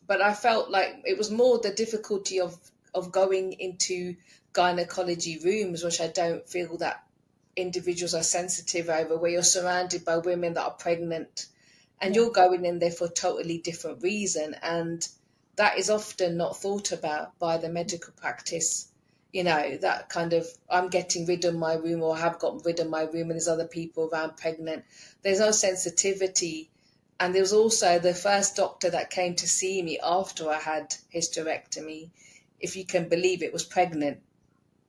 but I felt like it was more the difficulty of going into gynecology rooms, which I don't feel that individuals are sensitive over, where you're surrounded by women that are pregnant and Yeah. you're going in there for a totally different reason. And that is often not thought about by the medical practice. That kind of, I'm getting rid of my room or have gotten rid of my room and there's other people around pregnant. There's no sensitivity. And there was also the first doctor that came to see me after I had hysterectomy, if you can believe it, was pregnant.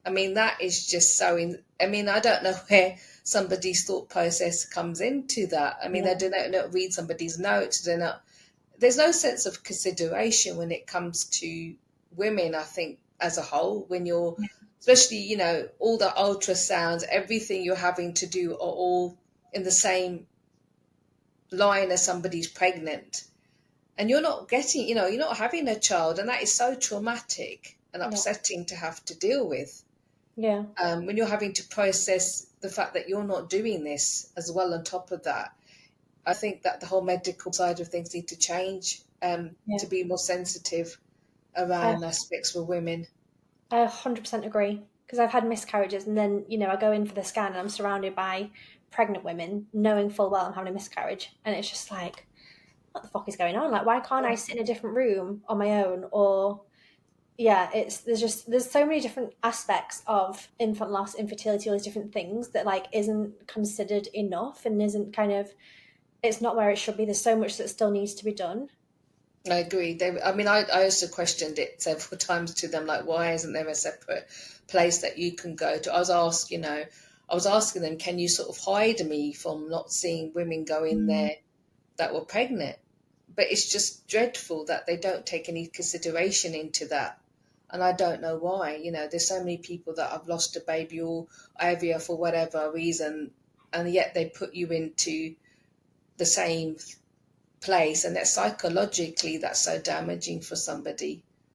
I mean, that is just so I mean, I don't know where somebody's thought process comes into that. I mean, they Yeah. do not read somebody's notes. There's no sense of consideration when it comes to women, I think, as a whole, when you're, especially, all the ultrasounds, everything you're having to do are all in the same line as somebody's pregnant. And you're not getting, you're not having a child. And that is so traumatic and Yeah. upsetting to have to deal with. Yeah. When you're having to process the fact that you're not doing this as well on top of that. I think that the whole medical side of things need to change, Yeah. to be more sensitive I around aspects for women. I 100% agree, because I've had miscarriages, and then I go in for the scan and I'm surrounded by pregnant women, knowing full well I'm having a miscarriage, and it's just like, what the fuck is going on? Like, why can't I sit in a different room on my own? Or yeah, there's so many different aspects of infant loss, infertility, all these different things that like isn't considered enough and isn't kind of, it's not where it should be. There's so much that still needs to be done. I agree. I mean, I also questioned it several times to them, like, why isn't there a separate place that you can go to? I was asking them, can you sort of hide me from not seeing women go in Mm. there that were pregnant? But it's just dreadful that they don't take any consideration into that. And I don't know why. There's so many people that have lost a baby or IVF for whatever reason, and yet they put you into the same place, and that psychologically that's so damaging for somebody.